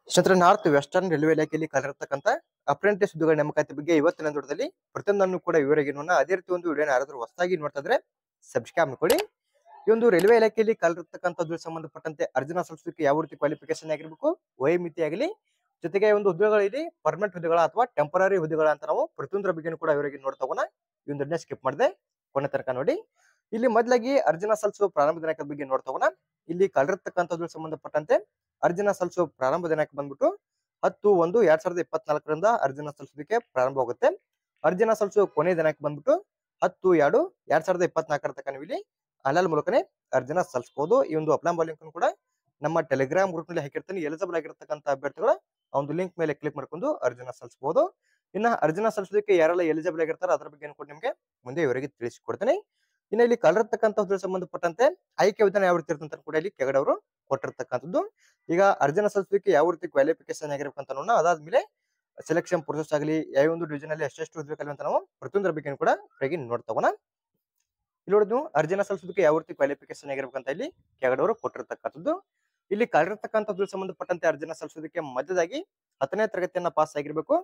ಕ್ಷೇತ್ರ north western railway ಇಲಾಖೆಯಲ್ಲಿ ಕಲಿರತಕ್ಕಂತ apprentice ಹುದ್ದೆಗಳ ನೇಮಕಾತಿ ಬಗ್ಗೆ ಇವತ್ತಿನ ನೋಟದಲ್ಲಿ ಪ್ರತಿಯೊಂದನ್ನು ಕೂಡ ವಿವರವಾಗಿ ನೋಡೋಣ. ಅದೇ ರೀತಿ ಒಂದು ವಿಡಿಯೋನ ಯಾರಾದ್ರೂ ಹೊಸದಾಗಿ ನೋಡ್ತಾ ಇದ್ರೆ ಸಬ್ಸ್ಕ್ರೈಬ್ ಮಾಡ್ಕೊಳ್ಳಿ. ಈ ಒಂದು ರೈಲ್ವೆ ಇಲಾಖೆಯಲ್ಲಿ ಕಲಿರತಕ್ಕಂಥದ್ದು ಸಂಬಂಧಪಟ್ಟಂತೆ ಅರ್ಜಿನ ಸಲ್ಲಿಸಲಿಕ್ಕೆ ಯಾವ ರೀತಿ ಕ್ವಾಲಿಫಿಕೇಶನ್ ಆಗಿರಬೇಕು, ವಯೋಮಿತಿ ಆಗಲಿ, ಜೊತೆಗೆ ಒಂದು ಹುದ್ದೆಗಳಲ್ಲಿ ಪರ್ಮನೆಂಟ್ ಹುದ್ದೆಗಳ ಅಥವಾ ಟೆಂಪರರಿ ಹುದ್ದೆಗಳ ಅಂತ ನಾವು ಪ್ರತಿಯೊಂದರ ಬಗ್ಗೆ ಕೂಡ ವಿವರವಾಗಿ ನೋಡ್ತಾ ಹೋಗೋಣ. ಈ ಒಂದು ಸ್ಕಿಪ್ ಮಾಡಿದೆ ಕೊನೆ ತನಕ ನೋಡಿ. ಇಲ್ಲಿ ಮೊದಲಾಗಿ ಅರ್ಜಿನ ಸಲ್ಲಿಸುವ ಪ್ರಾರಂಭ ದಿನಾಂಕದ ಬಗ್ಗೆ ನೋಡ್ತಾ ಹೋಗೋಣ. ಇಲ್ಲಿ ಕಲಿರತಕ್ಕಂಥದ್ದು ಸಂಬಂಧಪಟ್ಟಂತೆ ಅರ್ಜಿನ ಸಲ್ಲಿಸುವ ಪ್ರಾರಂಭ ದಿನಾಂಕ ಬಂದ್ಬಿಟ್ಟು 10/1/2024 ಅರ್ಜಿನ ಸಲ್ಲಿಸೋದಕ್ಕೆ ಪ್ರಾರಂಭವಾಗುತ್ತೆ. ಅರ್ಜಿನ ಸಲ್ಲಿಸುವ ಕೊನೆ ದಿನಾಂಕ ಬಂದ್ಬಿಟ್ಟು 10/2/2024 ತನಕ ನೀವು ಇಲ್ಲಿ ಆನ್ಲೈನ್ ಮೂಲಕನೇ ಅರ್ಜಿನ ಸಲ್ಲಿಸಬಹುದು. ಈ ಒಂದು ಅಪ್ಲೈ ಲಿಂಕ್ ಕೂಡ ನಮ್ಮ ಟೆಲಿಗ್ರಾಮ್ ಗ್ರೂಪ್ ನಲ್ಲಿ ಹಾಕಿರ್ತೀನಿ. ಎಲಿಜಿಬಲ್ ಆಗಿರತಕ್ಕಂತ ಅಭ್ಯರ್ಥಿಗಳ ಆ ಒಂದು ಲಿಂಕ್ ಮೇಲೆ ಕ್ಲಿಕ್ ಮಾಡ್ಕೊಂಡು ಅರ್ಜಿನ ಸಲ್ಲಿಸಬಹುದು. ಇನ್ನ ಅರ್ಜಿನ ಸಲ್ಲಿಸೋದಕ್ಕೆ ಯಾರೆಲ್ಲ ಎಲಿಜಿಬಲ್ ಆಗಿರ್ತಾರೆ ಅದರ ಬಗ್ಗೆ ಕೂಡ ನಿಮಗೆ ಮುಂದೆ ಇವರಿಗೆ ತಿಳಿಸಿಕೊಡ್ತೀನಿ. ಇನ್ನು ಇಲ್ಲಿ ಕಲಿರತಕ್ಕಂಥದ್ದು ಸಂಬಂಧಪಟ್ಟಂತೆ ಆಯ್ಕೆ ವಿಧಾನ ಯಾವ ರೀತಿ ಇರ್ತಂತ ಕೂಡ ಇಲ್ಲಿ ಕೆಳಗಡೆ ಅವರು ಕೊಟ್ಟಿರ್ತಕ್ಕಂಥದ್ದು. ಈಗ ಅರ್ಜಿನ ಸಲ್ಲಿಸಲಿಕ್ಕೆ ಯಾವ ರೀತಿ ಕ್ವಾಲಿಫಿಕೇಶನ್ ಆಗಿರ್ಬೇಕು ಅಂತ ನೋಡೋಣ. ಅದಾದ್ಮೇಲೆ ಸೆಲೆಕ್ಷನ್ ಪ್ರೊಸೆಸ್ ಆಗಲಿ, ಯಾವ ಒಂದು ಡಿವಿಷನ್ ಅಲ್ಲಿ ಎಷ್ಟೆಷ್ಟು ಹುದ್ದೆಗಳು ಅಂತ ನಾವು ಪ್ರತಿಯೊಂದರ ಬಗ್ಗೆ ಕೂಡ ಹೇಗೆ ನೋಡ್ತಾ ಹೋಗೋಣ. ಇಲ್ಲಿ ನೋಡಿ, ನೀವು ಅರ್ಜಿನ ಸಲ್ಲಿಸೋದಕ್ಕೆ ಯಾವ ರೀತಿ ಕ್ವಾಲಿಫಿಕೇಶನ್ ಆಗಿರ್ಬೇಕಂತ ಇಲ್ಲಿ ಕೆಳಗಡೆ ಅವರು ಕೊಟ್ಟಿರ್ತಕ್ಕಂಥದ್ದು. ಇಲ್ಲಿ ಕಲಿರತಕ್ಕಂಥದ್ದು ಸಂಬಂಧಪಟ್ಟಂತೆ ಅರ್ಜಿನ ಸಲ್ಲಿಸೋದಕ್ಕೆ ಮೊದಲಾಗಿ 10ನೇ ತರಗತಿಯನ್ನ ಪಾಸ್ ಆಗಿರ್ಬೇಕು.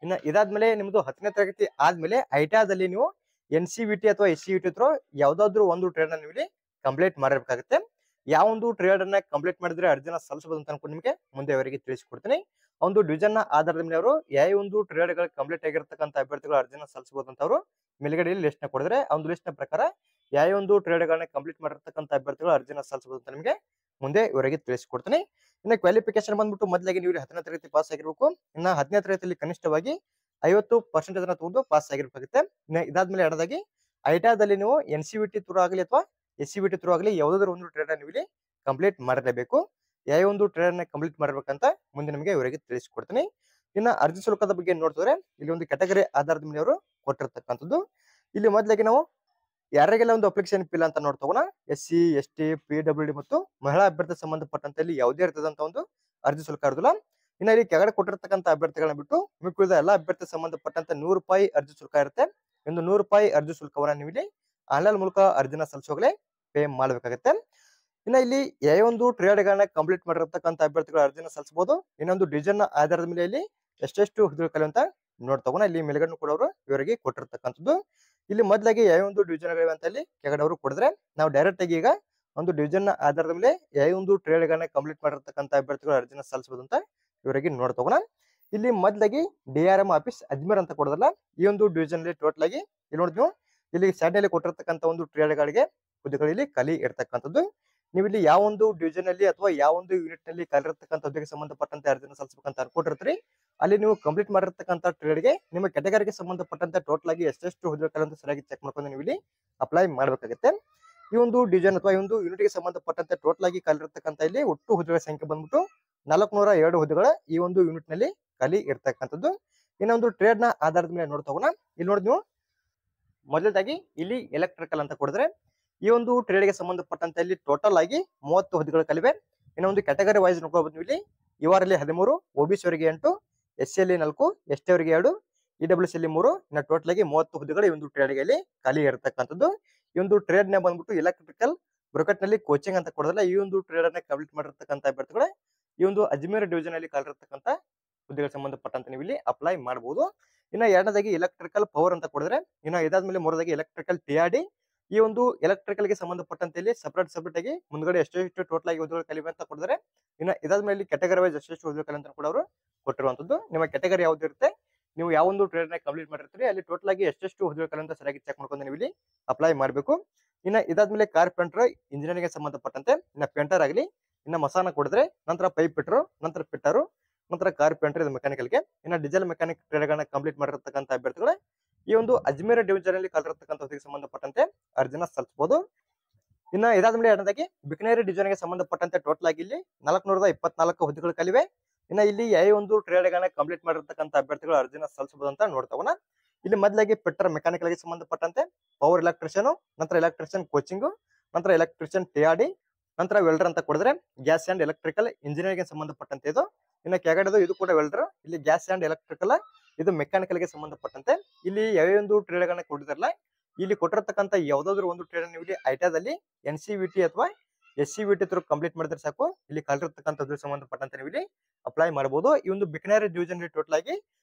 ಇನ್ನ ಇದಾದ್ಮೇಲೆ ನಿಮ್ದು 10ನೇ ತರಗತಿ ಆದ್ಮೇಲೆ ಐಟಿಐದಲ್ಲಿ ನೀವು NCVT ಅಥವಾ SCVT ಅಥವಾ ಯಾವ್ದಾದ್ರು ಒಂದು ಟ್ರೇಡ್ ನೀವು ಇಲ್ಲಿ ಕಂಪ್ಲೀಟ್ ಮಾಡಿರ್ಬೇಕಾಗುತ್ತೆ. ಯಾವ ಒಂದು ಟ್ರೇಡ್ ಅನ್ನ ಕಂಪ್ಲೀಟ್ ಮಾಡಿದ್ರೆ ಅರ್ಜಿನ ಸಲ್ಲಿಸಬಹುದು ಅಂತ ಅನ್ಕೊಂಡು ನಿಮಗೆ ಮುಂದೆ ಅವರಿಗೆ ತಿಳಿಸಿಕೊಡ್ತೀನಿ. ಒಂದು ಡಿವಿಷನ್ ನ ಆಧಾರದ ಮೇಲೆ ಅವರು ಯಾವ ಒಂದು ಟ್ರೇಡ್ ಗಳು ಕಂಪ್ಲೀಟ್ ಆಗಿರ್ತಕ್ಕಂಥ ಅಭ್ಯರ್ಥಿಗಳು ಅರ್ಜಿನ ಸಲ್ಲಿಸಬಹುದು ಅಂತ ಅವರು ಮೇಲ್ಗಡೆ ಲಿಸ್ಟ್ ನ ಕೊಡಿದ್ರೆ ಆ ಒಂದು ಲಿಸ್ಟ್ ನ ಪ್ರಕಾರ ಯಾವ ಒಂದು ಟ್ರೇಡ್ ಗಳನ್ನ ಕಂಪ್ಲೀಟ್ ಮಾಡಿರ್ತಕ್ಕಂಥ ಅಭ್ಯರ್ಥಿಗಳು ಅರ್ಜಿನ ಸಲ್ಲಿಸಬಹುದು ಅಂತ ನಿಮಗೆ ಮುಂದೆ ಇವರಿಗೆ ತಿಳಿಸಿಕೊಡ್ತೀನಿ. ಇನ್ನು ಕ್ವಾಲಿಫಿಕೇಶನ್ ಬಂದ್ಬಿಟ್ಟು ಮೊದಲಾಗಿ ನೀವು 10ನೇ ತರಗತಿ ಪಾಸ್ ಆಗಿರ್ಬೇಕು. ಇನ್ನ 10ನೇ ತರಗತಿಯಲ್ಲಿ ಕನಿಷ್ಠವಾಗಿ 50% ಅನ್ನ ತಗೊಂಡು ಪಾಸ್ ಆಗಿರ್ಬೇಕಾಗುತ್ತೆ. ಇದಾದ್ಮೇಲೆ ಎರಡದಾಗಿ ಐಟಾದಲ್ಲಿ ನೀವು NCVT ಥ್ರೂ ಆಗಲಿ ಅಥವಾ SCVT ಥ್ರೂ ಆಗಲಿ ಯಾವುದಾದ್ರು ಒಂದು ಟ್ರೇಡ್ ನೀವು ಇಲ್ಲಿ ಕಂಪ್ಲೀಟ್ ಮಾಡಿರಲೇಬೇಕು. ಯಾವ ಒಂದು ಟ್ರೇಡ್ ನ ಕಂಪ್ಲೀಟ್ ಮಾಡಿರ್ಬೇಕಂತ ಮುಂದೆ ನಿಮಗೆ ಇವರಿಗೆ ತಿಳಿಸಿಕೊಡ್ತೀನಿ. ಇನ್ನ ಅರ್ಜಿ ಶುಲ್ಕದ ಬಗ್ಗೆ ನೋಡ್ತಿದ್ರೆ ಇಲ್ಲಿ ಒಂದು ಕ್ಯಾಟಗರಿ ಆಧಾರದ ಮೇಲೆ ಅವರು ಕೊಟ್ಟಿರ್ತಕ್ಕಂಥದ್ದು. ಇಲ್ಲಿ ಮೊದಲಾಗಿ ನಾವು ಯಾರಿಗೆಲ್ಲ ಒಂದು ಅಪ್ಲಿಕೇಶನ್ ಫೀಲ್ ಅಂತ ನೋಡ್ತೋಗೋಣ. SC ST PWD ಮತ್ತು ಮಹಿಳಾ ಅಭ್ಯರ್ಥಿ ಸಂಬಂಧಪಟ್ಟಂತೆ ಇಲ್ಲಿ ಯಾವುದೇ ಇರ್ತದಂತ ಒಂದು ಅರ್ಜಿ ಶುಲ್ಕ ಇರೋದಿಲ್ಲ. ಇನ್ನ ಇಲ್ಲಿ ಕೆಳಗಡೆ ಕೊಟ್ಟಿರ್ತಕ್ಕಂಥ ಅಭ್ಯರ್ಥಿಗಳನ್ನ ಬಿಟ್ಟು ಮಿಕ್ಕಿದ ಎಲ್ಲಾ ಅಭ್ಯರ್ಥಿ ಸಂಬಂಧಪಟ್ಟಂತೆ ₹100 ಅರ್ಜಿ ಶುಲ್ಕ ಇರುತ್ತೆ. ಒಂದು ₹100 ಅರ್ಜಿ ಶುಲ್ಕವನ್ನ ನೀವು ಇಲ್ಲಿ ಆನ್ಲೈನ್ ಮೂಲಕ ಅರ್ಜಿನ ಸಲ್ಲಿಸೋಗ್ಲೇ ಪೇ ಮಾಡಬೇಕಾಗುತ್ತೆ. ಇನ್ನ ಇಲ್ಲಿ ಯಾವ ಒಂದು ಟ್ರೇಡ್ ಗಳನ್ನ ಕಂಪ್ಲೀಟ್ ಮಾಡಿರ್ತಕ್ಕಂಥ ಅಭ್ಯರ್ಥಿಗಳು ಅರ್ಜಿನ ಸಲ್ಲಿಸಬಹುದು. ಇನ್ನೊಂದು ಡಿವಿಷನ್ ಆಧಾರದ ಮೇಲೆ ಇಲ್ಲಿ ಎಷ್ಟೆಷ್ಟು ಹುದ್ದೆಗಳು ಅಂತ ನೋಡ್ತಗೋಣ. ಇಲ್ಲಿ ಮೇಲ್ಗಡೆ ಕೂಡ ಅವರು ಇವರಿಗೆ ಕೊಟ್ಟಿರ್ತಕ್ಕಂಥದ್ದು. ಇಲ್ಲಿ ಮೊದಲಾಗಿ ಯಾವ ಒಂದು ಡಿವಿಷನ್ ಗಳಿವೆ ಅಂತ ಇಲ್ಲಿ ಕೆಳಗಡೆ ಅವರು ಕೊಡಿದ್ರೆ ನಾವು ಡೈರೆಕ್ಟ್ ಆಗಿ ಈಗ ಒಂದು ಡಿವಿಷನ್ ಆಧಾರದ ಮೇಲೆ ಯಾವ ಒಂದು ಟ್ರೇಡ್ ಗಳನ್ನ ಕಂಪ್ಲೀಟ್ ಮಾಡಿರ್ತಕ್ಕಂಥ ಅಭ್ಯರ್ಥಿಗಳು ಅರ್ಜಿನ ಸಲ್ಲಿಸಬಹುದು ಅಂತ ಇವರಿಗೆ ನೋಡ್ತಗೋಣ. ಇಲ್ಲಿ ಮೊದಲಾಗಿ DRM ಆಫೀಸ್ ಅಜ್ಮೀರ್ ಅಂತ ಕೊಡೋದಲ್ಲ, ಈ ಒಂದು ಡಿವಿಷನ್ ಅಲ್ಲಿ ಟೋಟಲ್ ಆಗಿ ಇಲ್ಲಿ ನೋಡಿದ್ವಿ ಇಲ್ಲಿ ಸೈಡ್ ನಲ್ಲಿ ಕೊಟ್ಟಿರ್ತಕ್ಕಂಥ ಒಂದು ಟ್ರೇಡ್ ಗಳಿಗೆ ಹುದ್ದೆಗಳು ಇಲ್ಲಿ ಖಾಲಿ ಇರ್ತಕ್ಕಂಥದ್ದು. ನೀವು ಇಲ್ಲಿ ಯಾವ ಒಂದು ಡಿವಿಷನ್ ಅಲ್ಲಿ ಅಥವಾ ಯಾವ ಒಂದು ಯೂನಿಟ್ ನಲ್ಲಿ ಕಲಿರತಕ್ಕಂಥ ಹುದ್ದೆಗೆ ಸಂಬಂಧಪಟ್ಟಂತೆ ಅರ್ಜಿನ ಸಲ್ಲಿಸಬೇಕಂತ ಅನ್ಕೊಂಡಿರ್ತೀರಿ. ಅಲ್ಲಿ ನೀವು ಕಂಪ್ಲೀಟ್ ಮಾಡಿರ್ತಕ್ಕಂಥ ಟ್ರೇಡ್ ಗೆ ನಿಮ್ಮ ಕ್ಯಾಟಗರಿಗೆ ಸಂಬಂಧಪಟ್ಟಂತೆ ಟೋಟಲ್ ಆಗಿ ಎಷ್ಟೆಷ್ಟು ಹುದ್ದೆಗಳು ಅಂತ ಸರಿಯಾಗಿ ಚೆಕ್ ಮಾಡ್ಕೊಂಡು ನೀವು ಇಲ್ಲಿ ಅಪ್ಲೈ ಮಾಡಬೇಕಾಗುತ್ತೆ. ಈ ಒಂದು ಡಿವಿಷನ್ ಅಥವಾ ಈ ಒಂದು ಯೂನಿಟ್ ಗೆ ಸಂಬಂಧಪಟ್ಟಂತೆ ಟೋಟಲ್ ಆಗಿ ಕಲಿರತಕ್ಕಂಥ ಇಲ್ಲಿ ಒಟ್ಟು ಹುದ್ದೆಗಳ ಸಂಖ್ಯೆ ಬಂದ್ಬಿಟ್ಟು 402 ಹುದ್ದೆಗಳ ಈ ಒಂದು ಯೂನಿಟ್ ನಲ್ಲಿ ಖಾಲಿ ಇರ್ತಕ್ಕಂಥದ್ದು. ಇನ್ನೊಂದು ಟ್ರೇಡ್ ನ ಆಧಾರದ ಮೇಲೆ ನೋಡ್ತಾ ಹೋಗೋಣ. ಇಲ್ಲಿ ನೋಡಿ, ನೀವು ಮೊದಲದಾಗಿ ಇಲ್ಲಿ ಎಲೆಕ್ಟ್ರಿಕಲ್ ಅಂತ ಕೊಡಿದ್ರೆ ಈ ಒಂದು ಟ್ರೇಡ್ ಗೆ ಸಂಬಂಧಪಟ್ಟಂತೆ ಇಲ್ಲಿ ಟೋಟಲ್ ಆಗಿ 30 ಹುದ್ದೆಗಳು ಕಲಿವೆ. ಇನ್ನೊಂದು ಕ್ಯಾಟಗರಿ ವೈಸ್ ನೋಡ್ಕೋಬಹುದು. ಇಲ್ಲಿ ಇವರಲ್ಲಿ 13, OBC ಅವರಿಗೆ 8, SC ಅಲ್ಲಿ 4, ST ಅವರಿಗೆ 2, EWC ಅಲ್ಲಿ 3, ಇನ್ನು ಟೋಟಲ್ ಆಗಿ 30 ಹುದ್ದೆಗಳು ಈ ಒಂದು ಟ್ರೇಡ್ ಗೆ ಖಾಲಿ ಇರತಕ್ಕಂಥದ್ದು. ಈ ಒಂದು ಟ್ರೇಡ್ ನ ಬಂದ್ಬಿಟ್ಟು ಎಲೆಕ್ಟ್ರಿಕಲ್ ಬ್ರೋಕೆಟ್ ನಲ್ಲಿ ಕೋಚಿಂಗ್ ಅಂತ ಕೊಡೋದಿಲ್ಲ. ಈ ಒಂದು ಟ್ರೇಡ್ ಅನ್ನ ಕಂಪ್ಲೀಟ್ ಮಾಡಿರ್ತಕ್ಕಂಥ ಅಭ್ಯರ್ಥಿಗಳು ಈ ಒಂದು ಅಜ್ಮೀರ್ ಡಿವಿಷನ್ ಅಲ್ಲಿ ಕಲಿರತಕ್ಕಂಥ ಹುದ್ದೆಗೆ ಸಂಬಂಧಪಟ್ಟಂತೆ ನೀವು ಇಲ್ಲಿ ಅಪ್ಲೈ ಮಾಡಬಹುದು. ಇನ್ನ ಎರಡನೇದಾಗಿ ಎಲೆಕ್ಟ್ರಿಕಲ್ ಪವರ್ ಅಂತ ಕೊಡಿದ್ರೆ, ಇನ್ನು ಇದಾದ್ಮೇಲೆ ಮೂರನೇದಾಗಿ ಎಲೆಕ್ಟ್ರಿಕಲ್ TRD. ಈ ಒಂದು ಎಲೆಕ್ಟ್ರಿಕಲ್ ಗೆ ಸಂಬಂಧಪಟ್ಟಂತೆ ಇಲ್ಲಿ ಸಪರೇಟ್ ಆಗಿ ಮುಂದ್ಗಡೆ ಎಷ್ಟು ಟೋಟಲ್ ಆಗಿ ಹುದ್ದೆಗಳು ಕಲಿವೆ ಅಂತ ಕೊಡಿದ್ರೆ, ಇನ್ನು ಇದಾದ್ಮೇಲೆ ಕ್ಯಾಟಗರಿ ವೈಸ್ ಎಷ್ಟು ಹುದ್ದೆಗಳು ಅಂತ ಕೂಡ ಅವರು ಕೊಟ್ಟಿರುವಂತದ್ದು. ನಿಮ್ಮ ಕ್ಯಾಟಗರಿ ಯಾವ್ದು ಇರುತ್ತೆ, ನೀವು ಯಾವ ಒಂದು ಟ್ರೇಡ್ ನ ಕಂಪ್ಲೀಟ್ ಮಾಡಿರ್ತೀರಿ ಅಲ್ಲಿ ಟೋಟಲ್ ಆಗಿ ಎಷ್ಟು ಹುದ್ದೆಗಳು ಅಂತ ಸರಿಯಾಗಿ ಚೆಕ್ ಮಾಡ್ಕೊಂಡು ನೀವು ಇಲ್ಲಿ ಅಪ್ಲೈ ಮಾಡಬೇಕು. ಇನ್ನ ಇದಾದ್ಮೇಲೆ ಕಾರ್ಪೆಂಟರ್ ಇಂಜಿನಿಯರಿಂಗ್ ಗೆ ಸಂಬಂಧಪಟ್ಟಂತೆ ಇನ್ನ ಪೇಂಟರ್ ಆಗಲಿ, ಇನ್ನ ಮಸಾನ ಕೊಡಿದ್ರೆ ನಂತರ ಪೈಪ್ ಫಿಟ್ಟರು, ನಂತರ ಫಿಟ್ಟರು, ನಂತರ ಕಾರ್ಪೆಂಟರ್ ಇದು ಮೆಕ್ಯಾನಿಕಲ್ಗೆ. ಇನ್ನ ಡೀಸೆಲ್ ಮೆಕ್ಯಾನಿಕ್ ಟ್ರೇಡ್ ಗಳನ್ನ ಕಂಪ್ಲೀಟ್ ಮಾಡಿರ್ತಕ್ಕಂಥ ಅಭ್ಯರ್ಥಿಗಳು ಈ ಒಂದು ಅಜ್ಮೀರ್ ಡಿವಿಷನ್ ಅಲ್ಲಿ ಕಲಿರತಕ್ಕಂಥ ಹುದ್ದೆಗೆ ಸಂಬಂಧಪಟ್ಟಂತೆ ಅರ್ಜಿನ ಸಲ್ಲಿಸಬಹುದು. ಇನ್ನ ಇದಾದ್ಮೇಲೆ ಎರಡನೇದಾಗಿ ಬಿಕನೇರಿ ಡಿವಿಷನ್ ಗೆ ಸಂಬಂಧಪಟ್ಟಂತೆ ಟೋಟಲ್ ಆಗಿ ಇಲ್ಲಿ 424 ಹುದ್ದೆಗಳು ಕಲಿವೆ. ಇನ್ನ ಇಲ್ಲಿ ಯಾವ ಒಂದು ಟ್ರೇಡ್ ಗಳನ್ನ ಕಂಪ್ಲೀಟ್ ಮಾಡಿರ್ತಕ್ಕಂಥ ಅಭ್ಯರ್ಥಿಗಳು ಅರ್ಜಿನ ಸಲ್ಲಿಸಬಹುದು ಅಂತ ನೋಡ್ತಗೋಣ. ಇಲ್ಲಿ ಮೊದಲಾಗಿ ಫಿಟ್ಟರ್ ಮೆಕ್ಯಾನಿಕಲ್ ಗೆ ಸಂಬಂಧಪಟ್ಟಂತೆ ಪವರ್ ಎಲೆಕ್ಟ್ರಿಷಿಯನ್, ನಂತರ ಎಲೆಕ್ಟ್ರಿಷಿಯನ್ ಕೋಚಿಂಗ್, ನಂತರ ಎಲೆಕ್ಟ್ರಿಷಿಯನ್ TRD, ನಂತರ ವೆಲ್ಡರ್ ಅಂತ ಕೊಡಿದ್ರೆ ಗ್ಯಾಸ್ ಅಂಡ್ ಎಲೆಕ್ಟ್ರಿಕಲ್ ಇಂಜಿನಿಯರಿಂಗ್ ಗೆ ಸಂಬಂಧಪಟ್ಟಂತೆ ಇದು. ಇನ್ನು ಕೆಳಗಡೆ ಇದು ಕೂಡ ವೆಲ್ಡರ್. ಇಲ್ಲಿ ಗ್ಯಾಸ್ ಅಂಡ್ ಎಲೆಕ್ಟ್ರಿಕಲ್ ಇದು ಮೆಕ್ಯಾನಿಕಲ್ ಗೆ ಸಂಬಂಧಪಟ್ಟಂತೆ ಇಲ್ಲಿ ಯಾವ ಒಂದು ಟ್ರೇಡ್ ಗಳನ್ನ ಕೊಟ್ಟಿದಾರಲ್ಲ ಇಲ್ಲಿ ಕೊಟ್ಟಿರ್ತಕ್ಕಂಥ ಯಾವ್ದಾದ್ರು ಒಂದು ಟ್ರೇಡ್ ನೀವು ಇಲ್ಲಿ ಐಟಾದಲ್ಲಿ NCVT ಅಥವಾ SCVT ಥ್ರೂ ಕಂಪ್ಲೀಟ್ ಮಾಡಿದ್ರೆ ಸಾಕು, ಇಲ್ಲಿ ಕಲಿರ್ತಕ್ಕಂಥದ್ದು ಸಂಬಂಧಪಟ್ಟಂತೆ ನೀವು ಇಲ್ಲಿ ಅಪ್ಲೈ ಮಾಡಬಹುದು. ಈ ಒಂದು ಬಿಕನರಿ ಡಿವಿಷನ್ ಟೋಟಲ್ ಆಗಿ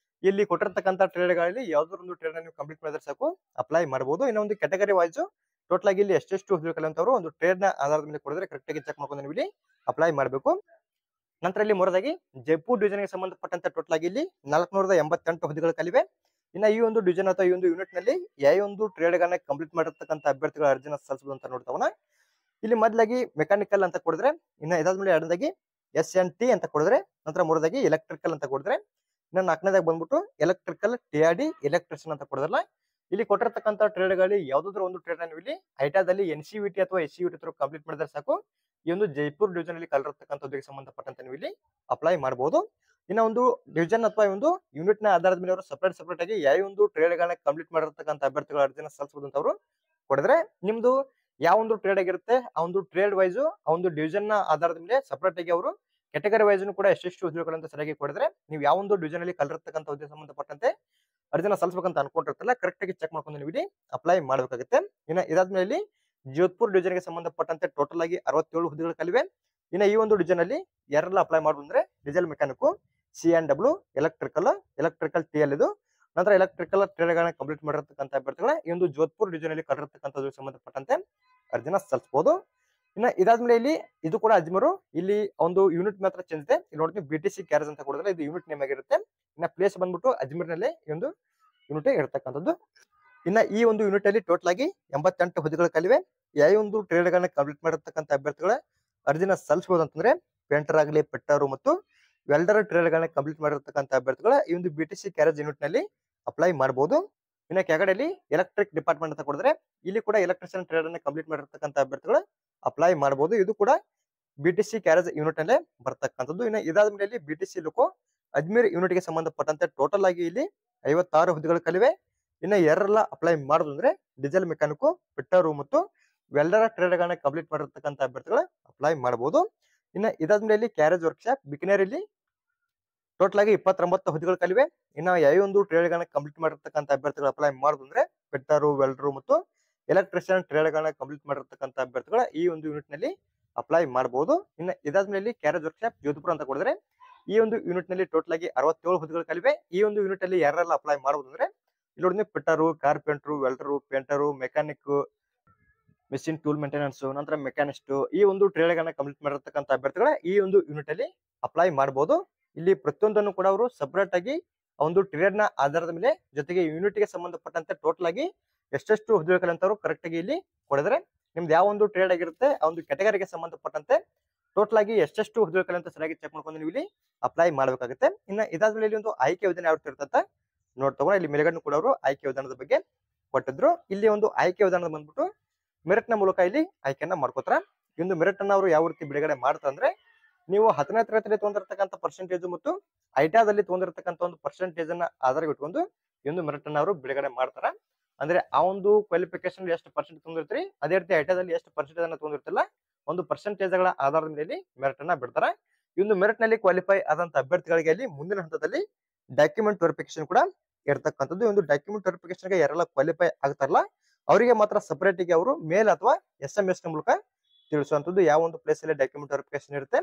ಇಲ್ಲಿ ಕೊಟ್ಟಿರ್ತಕ್ಕಂಥ ಟ್ರೇಡ್ಗಳಲ್ಲಿ ಯಾವ್ದಾದ್ರು ಒಂದು ಟ್ರೇಡ್ ನೀವು ಕಂಪ್ಲೀಟ್ ಮಾಡಿದ್ರೆ ಸಾಕು ಅಪ್ಲೈ ಮಾಡಬಹುದು. ಇನ್ನು ಒಂದು ಕ್ಯಾಟಗರಿ ವೈಸ್ ಟೋಟಲ್ ಆಗಿ ಇಲ್ಲಿ ಎಷ್ಟೆಷ್ಟು ಹುದ್ದೆಗಳು ಅಂತವರು ಒಂದು ಟ್ರೇಡ್ ನ ಆಧಾರದ ಮೇಲೆ ಕೊಡಿದ್ರೆ ಕರೆಕ್ಟ್ ಆಗಿ ಚೆಕ್ ಮಾಡ್ಕೊಂಡು ನೀವು ಇಲ್ಲಿ ಅಪ್ಲೈ ಮಾಡಬೇಕು. ನಂತರ ಇಲ್ಲಿ ಮೂರದಾಗಿ ಜೈಪುರ್ ಡಿವಿಷನ್ ಗೆ ಸಂಬಂಧಪಟ್ಟಂತೆ ಟೋಟಲ್ ಆಗಿ ಇಲ್ಲಿ 488 ಹುದ್ದೆಗಳು ಕಲಿವೆ. ಇನ್ನ ಈ ಒಂದು ಡಿವಿಷನ್ ಅಥವಾ ಈ ಒಂದು ಯೂನಿಟ್ ನಲ್ಲಿ ಯಾವ ಒಂದು ಟ್ರೇಡ್ ಗಳನ್ನ ಕಂಪ್ಲೀಟ್ ಮಾಡಿರ್ತಕ್ಕಂಥ ಅಭ್ಯರ್ಥಿಗಳ ಅರ್ಜಿನ ಸಲ್ಲಿಸಬಹುದು ಅಂತ ನೋಡ್ತಾವನ. ಇಲ್ಲಿ ಮೊದಲಾಗಿ ಮೆಕ್ಯಾನಿಕಲ್ ಅಂತ ಕೊಡಿದ್ರೆ, ಇನ್ನ ಇದಾದ್ಮೇಲೆ ಎರಡನೇದಾಗಿ SNT ಅಂತ ಕೊಡಿದ್ರೆ, ನಂತರ ಮೂರದಾಗಿ ಎಲೆಕ್ಟ್ರಿಕಲ್ ಅಂತ ಕೊಡಿದ್ರೆ, ಇನ್ನ ನಾಲ್ಕನೇದಾಗಿ ಬಂದ್ಬಿಟ್ಟು ಎಲೆಕ್ಟ್ರಿಕಲ್ TRD ಎಲೆಕ್ಟ್ರಿಷಿಯನ್ ಅಂತ ಕೊಡಿದ್ರಲ್ಲ. ಇಲ್ಲಿ ಕೊಟ್ಟಿರ್ತಕ್ಕಂಥ ಟ್ರೇಡ್ ಗಳಲ್ಲಿ ಯಾವ್ದಾದ್ರು ಒಂದು ಟ್ರೇಡ್ ನೀವು ಇಲ್ಲಿ ಐಟಾದಲ್ಲಿ NCVT ಅಥವಾ SCVT ಥ್ರೂ ಕಂಪ್ಲೀಟ್ ಮಾಡಿದ್ರೆ ಸಾಕು, ಈ ಒಂದು ಜೈಪುರ್ ಡಿವಿಷನ್ ಅಲ್ಲಿ ಕಲಿರ್ತಕ್ಕಂಥ ಹುದ್ದೆಗೆ ಸಂಬಂಧಪಟ್ಟಂತೆ ನೀವು ಇಲ್ಲಿ ಅಪ್ಲೈ ಮಾಡಬಹುದು. ಇನ್ನ ಒಂದು ಡಿವಿಷನ್ ಅಥವಾ ಒಂದು ಯೂನಿಟ್ ನ ಆಧಾರದ ಮೇಲೆ ಅವರು ಸಪರೇಟ್ ಆಗಿ ಯಾವ ಒಂದು ಟ್ರೇಡ್ ಗಳನ್ನ ಕಂಪ್ಲೀಟ್ ಮಾಡಿರ್ತಕ್ಕಂಥ ಅಭ್ಯರ್ಥಿಗಳ ಅರ್ಜಿನ ಸಲ್ಲಿಸಬಹುದು ಅಂತ ಅವರು ಕೊಡಿದ್ರೆ, ನಿಮ್ದು ಯಾವ ಒಂದು ಟ್ರೇಡ್ ಆಗಿರುತ್ತೆ ಆ ಒಂದು ಟ್ರೇಡ್ ವೈಸ್ ಆ ಒಂದು ಡಿವಿಷನ್ ನ ಆಧಾರದ ಮೇಲೆ ಸಪರೇಟ್ ಆಗಿ ಅವರು ಕ್ಯಾಟಗರಿ ವೈಸ್ ಕೂಡ ಎಷ್ಟೆಷ್ಟು ಹುದ್ದೆಗಳಂತ ಸರಿಯಾಗಿ ಕೊಡಿದ್ರೆ, ನೀವು ಯಾವ ಒಂದು ಡಿವಿಷನ್ ಅಲ್ಲಿ ಕಲಿರ್ತಕ್ಕಂಥ ಹುದ್ದೆ ಸಂಬಂಧಪಟ್ಟಂತೆ ಅರ್ಜಿನ ಸಲ್ಲಿಸಬೇಕಂತ ಅನ್ಕೊಂಡಿರ್ತಾರಲ್ಲ, ಕರೆಕ್ಟ್ ಆಗಿ ಚೆಕ್ ಮಾಡ್ಕೊಂಡು ನೀವು ಇಲ್ಲಿ ಅಪ್ಲೈ ಮಾಡಬೇಕಾಗುತ್ತೆ. ಇನ್ನ ಇದಾದ್ಮೇಲೆ ಇಲ್ಲಿ ಜೋಧ್ಪುರ್ ಡಿವಿಷನ್ ಗೆ ಸಂಬಂಧಪಟ್ಟಂತೆ ಟೋಟಲ್ ಆಗಿ 67 ಹುದ್ದೆಗಳು ಕಲಿವೆ. ಇನ್ನ ಈ ಒಂದು ಡಿವಿಷನ್ ಅಲ್ಲಿ ಯಾರೆಲ್ಲ ಅಪ್ಲೈ ಮಾಡುವಂದ್ರೆ diesel mechanic, C&W, electrical TL ಇದು. ನಂತರ ಎಲೆಕ್ಟ್ರಿಕಲ್ ಟ್ರೇಡ್ ಗಳನ್ನ ಕಂಪ್ಲೀಟ್ ಮಾಡಿರ್ತಕ್ಕಂಥ ಅಭ್ಯರ್ಥಿಗಳ ಈ ಒಂದು ಜೋಧ್ಪುರ್ ಡಿವಿಷನ್ ಅಲ್ಲಿ ಕಲಿರ್ತಕ್ಕಂಥದ್ದು ಸಂಬಂಧಪಟ್ಟಂತೆ ಅರ್ಜಿನ ಸಲ್ಲಿಸಬಹುದು. ಇನ್ನ ಇದಾದ್ಮೇಲೆ ಇಲ್ಲಿ ಇದು ಕೂಡ ಅಜ್ಮೀರು, ಇಲ್ಲಿ ಒಂದು ಯೂನಿಟ್ ಮಾತ್ರ ಚೇಂಜ್ ಇದೆ. ಇಲ್ಲಿ ನೋಡ್ತೀನಿ BTC ಕ್ಯಾರೇಜ್ ಅಂತ ಕೊಡಿದ್ರೆ ಇದು ಯೂನಿಟ್ ನೇಮ್ ಆಗಿರುತ್ತೆ. ಇನ್ನ ಪ್ಲೇಸ್ ಬಂದ್ಬಿಟ್ಟು ಅಜ್ಮೀರ್ ನಲ್ಲಿ ಈ ಒಂದು ಯೂನಿಟ್ ಇರತಕ್ಕಂಥದ್ದು. ಇನ್ನ ಈ ಒಂದು ಯೂನಿಟ್ ಅಲ್ಲಿ ಟೋಟಲ್ ಆಗಿ 88 ಹುದ್ದೆಗಳು ಕಲಿವೆ. ಯಾವ ಒಂದು ಟ್ರೇಡ್ ಗಳನ್ನ ಕಂಪ್ಲೀಟ್ ಮಾಡಿರ್ತಕ್ಕಂಥ ಅಭ್ಯರ್ಥಿಗಳ ಅರ್ಜಿನ ಸಲ್ಲಿಸಬಹುದು ಅಂತಂದ್ರೆ ಪೇಂಟರ್ ಆಗಲಿ, ಪೆಟ್ಟರು ಮತ್ತು ವೆಲ್ಡರ್ ಟ್ರೇಡ್ ಗಳನ್ನ ಕಂಪ್ಲೀಟ್ ಮಾಡಿರ್ತಕ್ಕಂಥ ಅಭ್ಯರ್ಥಿಗಳ ಈ ಒಂದು BTC ಕ್ಯಾರೇಜ್ ಯೂನಿಟ್ ನಲ್ಲಿ ಅಪ್ಲೈ ಮಾಡಬಹುದು. ಇನ್ನ ಕೆಳಗಡೆಯಲ್ಲಿ ಎಲೆಕ್ಟ್ರಿಕ್ ಡಿಪಾರ್ಟ್ಮೆಂಟ್ ಅಂತ ಕೊಡಿದ್ರೆ ಇಲ್ಲಿ ಕೂಡ ಎಲೆಕ್ಟ್ರಿಷಿಯನ್ ಟ್ರೇಡ್ ಅನ್ನ ಕಂಪ್ಲೀಟ್ ಮಾಡಿರ್ತಕ್ಕಂಥ ಅಭ್ಯರ್ಥಿಗಳು ಅಪ್ಲೈ ಮಾಡಬಹುದು. ಇದು ಕೂಡ BTC ಕ್ಯಾರೇಜ್ ಯೂನಿಟ್ ನಲ್ಲೇ ಬರ್ತಕ್ಕಂಥದ್ದು. ಇನ್ನು ಇದಾದ್ಮೇಲೆ ಇಲ್ಲಿ BTC ಲುಕೋ ಅಜ್ಮೀರ್ ಯೂನಿಟ್ ಗೆ ಸಂಬಂಧಪಟ್ಟಂತೆ ಟೋಟಲ್ ಆಗಿ ಇಲ್ಲಿ 56 ಹುದ್ದೆಗಳು ಕಲಿವೆ. ಇನ್ನ ಯಾರೆಲ್ಲ ಅಪ್ಲೈ ಮಾಡೋದು ಅಂದ್ರೆ ಡೀಸೆಲ್ ಮೆಕ್ಯಾನಿಕ್, ಫಿಟ್ಟರು ಮತ್ತು ವೆಲ್ಡರ್ ಟ್ರೇಡ್ ಗಳನ್ನ ಕಂಪ್ಲೀಟ್ ಮಾಡಿರ್ತಕ್ಕಂಥ ಅಭ್ಯರ್ಥಿಗಳು ಅಪ್ಲೈ ಮಾಡಬಹುದು. ಇನ್ನ ಇದಾದ್ಮೇಲೆ ಇಲ್ಲಿ ಕ್ಯಾರೇಜ್ ವರ್ಕ್ಶಾಪ್ ಬಿಕನೇರಿಯಲ್ಲಿ ಟೋಟಲ್ ಆಗಿ 29 ಹುದ್ದೆಗಳು ಕಲಿವೆ. ಇನ್ನ ಯಾವ ಒಂದು ಟ್ರೇಡ್ ಗಳನ್ನ ಕಂಪ್ಲೀಟ್ ಮಾಡಿರ್ತಕ್ಕಂಥ ಅಭ್ಯರ್ಥಿಗಳು ಅಪ್ಲೈ ಮಾಡೋದು ಅಂದ್ರೆ ಫಿಟ್ಟರು, ವೆಲ್ಡರು ಮತ್ತು ಎಲೆಕ್ಟ್ರಿಷಿಯನ್ ಟ್ರೇಡ್ ಗಳನ್ನ ಕಂಪ್ಲೀಟ್ ಮಾಡಿರ್ತಕ್ಕಂಥ ಅಭ್ಯರ್ಥಿಗಳ ಈ ಒಂದು ಯೂನಿಟ್ ನಲ್ಲಿ ಅಪ್ಲೈ ಮಾಡಬಹುದು. ಇನ್ನ ಇದಾದ್ಮೇಲೆ ಕ್ಯಾರೇಜ್ ವರ್ಕ್ಶಾಪ್ ಜೋಧ್ಪುರ್ ಅಂತ ಕೊಡಿದ್ರೆ ಈ ಒಂದು ಯೂನಿಟ್ ನಲ್ಲಿ ಟೋಟಲ್ ಆಗಿ 67 ಹುದ್ದೆಗಳು ಕಲಿವೆ. ಈ ಒಂದು ಯೂನಿಟ್ ಅಲ್ಲಿ ಯಾರೆಲ್ಲ ಅಪ್ಲೈ ಮಾಡಬಹುದು ಅಂದ್ರೆ ಇಲ್ಲಿ ನೋಡಿ fitter, carpenter, welder, painter, mechanic, machine tool maintenance, ನಂತರ ಮೆಕ್ಯಾನಿಸ್ಟ್ ಈ ಒಂದು ಟ್ರೇಡ್ ಗಳನ್ನ ಕಂಪ್ಲೀಟ್ ಮಾಡಿರ್ತಕ್ಕಂಥ ಅಭ್ಯರ್ಥಿಗಳ ಈ ಒಂದು ಯೂನಿಟ್ ಅಲ್ಲಿ ಅಪ್ಲೈ ಮಾಡಬಹುದು. ಇಲ್ಲಿ ಪ್ರತಿಯೊಂದನ್ನು ಕೂಡ ಅವರು ಸಪರೇಟ್ ಆಗಿ ಒಂದು ಟ್ರೇಡ್ ನ ಆಧಾರದ ಮೇಲೆ ಜೊತೆಗೆ ಯೂನಿಟ್ ಗೆ ಸಂಬಂಧಪಟ್ಟಂತೆ ಟೋಟಲ್ ಆಗಿ ಎಷ್ಟೆಷ್ಟು ಹುದ್ದೆಗಳು ಅಂತ ಅವರು ಕರೆಕ್ಟ್ ಆಗಿ ಇಲ್ಲಿ ಕೊಡಿದ್ರೆ, ನಿಮ್ದು ಯಾವ ಒಂದು ಟ್ರೇಡ್ ಆಗಿರುತ್ತೆ ಆ ಒಂದು ಕ್ಯಾಟಗರಿಗೆ ಸಂಬಂಧಪಟ್ಟಂತೆ ಟೋಟಲ್ ಆಗಿ ಎಷ್ಟೆಷ್ಟು ಹುದ್ದೆಗಳು ಅಂತ ಸರಿಯಾಗಿ ಚೆಕ್ ಮಾಡ್ಕೊಂಡು ನೀವು ಇಲ್ಲಿ ಅಪ್ಲೈ ಮಾಡಬೇಕಾಗುತ್ತೆ. ಇನ್ನ ಇದಾದ್ಮೇಲೆ ಇಲ್ಲಿ ಒಂದು ಆಯ್ಕೆ ಯೋಜನೆ ಯಾವ ಇರ್ತಂತ ನೋಡ್ತವ. ಇಲ್ಲಿ ಮೇಲ್ಗಡೆ ಕೂಡ ಅವರು ಆಯ್ಕೆ ವಿಧಾನದ ಬಗ್ಗೆ ಕೊಟ್ಟಿದ್ರು. ಇಲ್ಲಿ ಒಂದು ಆಯ್ಕೆ ವಿಧಾನದ ಬಂದ್ಬಿಟ್ಟು ಮೆರಿಟ್ ನ ಮೂಲಕ ಇಲ್ಲಿ ಆಯ್ಕೆಯನ್ನ ಮಾಡ್ಕೋತಾರ. ಈ ಒಂದು ಮೆರಿಟ್ ಅನ್ನ ಅವರು ಯಾವ ರೀತಿ ಬಿಡುಗಡೆ ಮಾಡ್ತಾರೆ ಅಂದ್ರೆ, ನೀವು 10ನೇ ತರಗತಿಯಲ್ಲಿ ತೊಗೊಂಡಿರ್ತಕ್ಕಂಥ ಪರ್ಸೆಂಟೇಜ್ ಮತ್ತು ಐಟಾದಲ್ಲಿ ತೊಗೊಂಡಿರ್ತಕ್ಕಂಥ ಒಂದು ಪರ್ಸೆಂಟೇಜ್ ಅನ್ನ ಆಧಾರ ಇಟ್ಕೊಂಡು ಈ ಒಂದು ಮೆರಿಟ್ ಅನ್ನ ಅವರು ಬಿಡುಗಡೆ ಮಾಡ್ತಾರ. ಅಂದ್ರೆ ಆ ಒಂದು ಕ್ವಾಲಿಫಿಕೇಶನ್ ಎಷ್ಟು ಪರ್ಸೆಂಟ್ ತೊಗೊಂಡಿರ್ತೀರಿ, ಅದೇ ರೀತಿ ಐಟಾದಲ್ಲಿ ಎಷ್ಟು ಪರ್ಸೆಂಟೇಜ್ ಅನ್ನ ತೊಗೊಂಡಿರ್ತಿಲ್ಲ, ಒಂದು ಪರ್ಸೆಂಟೇಜ್ ಗಳ ಆಧಾರದ ಮೇಲೆ ಮೆರಿಟ್ ಅನ್ನ ಬಿಡ್ತಾರ. ಈ ಒಂದು ಮೆರಿಟ್ ನಲ್ಲಿ ಕ್ವಾಲಿಫೈ ಆದಂತ ಅಭ್ಯರ್ಥಿಗಳಿಗೆ ಅಲ್ಲಿ ಮುಂದಿನ ಹಂತದಲ್ಲಿ ಡಾಕ್ಯುಮೆಂಟ್ ವೆರಿಫಿಕೇಶನ್ ಕೂಡ ಇರ್ತಕ್ಕಂಥದ್ದು. ಒಂದು ಡಾಕ್ಯುಮೆಂಟ್ ವೆರಿಫಿಕೇಶನ್ ಗೆ ಯಾರೆಲ್ಲ ಕ್ವಾಲಿಫೈ ಆಗ್ತಾರಲ್ಲ ಅವರಿಗೆ ಮಾತ್ರ ಸಪರೇಟ್ ಆಗಿ ಅವರು ಮೇಲ್ ಅಥವಾ SMS ನ ಮೂಲಕ ತಿಳಿಸುವಂತದ್ದು. ಯಾವ ಒಂದು ಪ್ಲೇಸ್ ಅಲ್ಲಿ ಡಾಕ್ಯುಮೆಂಟ್ ವೆರಿಫಿಕೇಶನ್ ಇರುತ್ತೆ,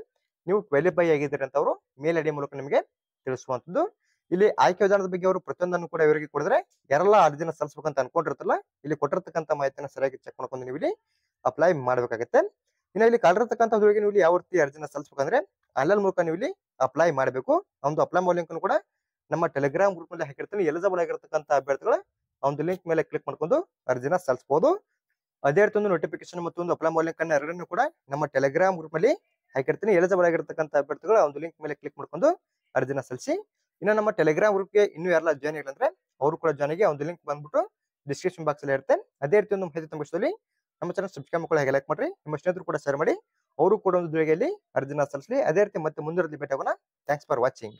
ನೀವು ಕ್ವಾಲಿಫೈ ಆಗಿದ್ದೀರಿ ಅಂತ ಅವರು ಮೇಲ್ ID ಮೂಲಕ ನಿಮಗೆ ತಿಳಿಸುವಂತದ್ದು. ಇಲ್ಲಿ ಆಯ್ಕೆ ವಿಧಾನದ ಬಗ್ಗೆ ಅವರು ಪ್ರತಿಯೊಂದನ್ನು ಕೂಡ ಇವರಿಗೆ ಕೊಡಿದ್ರೆ, ಯಾರೆಲ್ಲ ಅರ್ಜಿನ ಸಲ್ಲಿಸಬೇಕಂತ ಅನ್ಕೊಂಡಿರ್ತಾರಲ್ಲ ಇಲ್ಲಿ ಕೊಟ್ಟಿರ್ತಕ್ಕಂಥ ಮಾಹಿತಿನ ಸರಿಯಾಗಿ ಚೆಕ್ ಮಾಡ್ಕೊಂಡು ನೀವು ಇಲ್ಲಿ ಅಪ್ಲೈ ಮಾಡಬೇಕಾಗುತ್ತೆ. ಇನ್ನು ಇಲ್ಲಿ ಕಾಲಿರ್ತಕ್ಕಂಥ ಹುಡುಗಿಗೆ ನೀವು ಯಾವ ರೀತಿ ಅರ್ಜಿನ ಸಲ್ಲಿಸಬೇಕಂದ್ರೆ ಆನ್ಲೈನ್ ಮೂಲಕ ನೀವು ಇಲ್ಲಿ ಅಪ್ಲೈ ಮಾಡಬೇಕು. ಆ ಒಂದು ಅಪ್ಲೈ ಮಾಡೋ ಲಿಂಕ್ ಕೂಡ ನಮ್ಮ ಟೆಲಿಗ್ರಾಮ್ ಗ್ರೂಪ್ ನಲ್ಲಿ ಹಾಕಿರ್ತೀನಿ. ಎಲಿಜಿಬಲ್ ಆಗಿರ್ತಕ್ಕಂಥ ಅಭ್ಯರ್ಥಿಗಳ ಆ ಒಂದು ಲಿಂಕ್ ಮೇಲೆ ಕ್ಲಿಕ್ ಮಾಡ್ಕೊಂಡು ಅರ್ಜಿನ ಸಲ್ಲಿಸಬಹುದು. ಅದೇ ರೀತಿ ಒಂದು ನೋಟಿಫಿಕೇಶನ್ ಮತ್ತು ಒಂದು ಅಪ್ಲೈ ಮಾಡೋ ಲಿಂಕ್ ಅನ್ನ ಎರಡನ್ನೂ ಕೂಡ ನಮ್ಮ ಟೆಲಿಗ್ರಾಮ್ ಗ್ರೂಪ್ ನಲ್ಲಿ ಹಾಕಿರ್ತೀನಿ. ಎಲಿಜಿಬಲ್ ಆಗಿರ್ತಕ್ಕಂಥ ಅಭ್ಯರ್ಥಿಗಳು ಆ ಒಂದು ಲಿಂಕ್ ಮೇಲೆ ಕ್ಲಿಕ್ ಮಾಡ್ಕೊಂಡು ಅರ್ಜಿನ ಸಲ್ಲಿಸಿ. ಇನ್ನು ನಮ್ಮ ಟೆಲಿಗ್ರಾಮ್ ಗ್ರೂಪ್ಗೆ ಇನ್ನೂ ಯಾರೆಲ್ಲ ಜಾಯ್ನ್ ಆಗಿಲ್ಲ ಅಂದ್ರೆ ಅವರು ಕೂಡ ಜಾಯ್ನ್ ಆಗಿ ಒಂದು ಲಿಂಕ್ ಬಂದ್ಬಿಟ್ಟು ಡಿಸ್ಕ್ರಿಪ್ಷನ್ ಬಾಕ್ಸ್ ಅಲ್ಲಿ ಇರುತ್ತೆ. ಅದೇ ರೀತಿ ಒಂದು ಮಾಹಿತಿ ತುಂಬಿಸಲಿ ನಮ್ಮ ಚಾನಲ್ ಸಬ್ಸ್ಕ್ರೈಬ್ ಮಾಡ್ಕೊಳ್ಳಿ, ಹಾಗೆ ಲೈಕ್ ಮಾಡ್ರಿ, ನಿಮ್ಮ ಸ್ನೇಹಿತರು ಕೂಡ ಶೇರ್ ಮಾಡಿ, ಅವರು ಕೂಡ ಒಂದು ದುಡಿಗೆಯಲ್ಲಿ ಅರ್ಜಿನ ಸಲ್ಲಿಸಲಿ. ಅದೇ ರೀತಿ ಮತ್ತೆ ಮುಂದಿನ ಭೇಟಿ ಆಗೋಣ. Thanks for watching.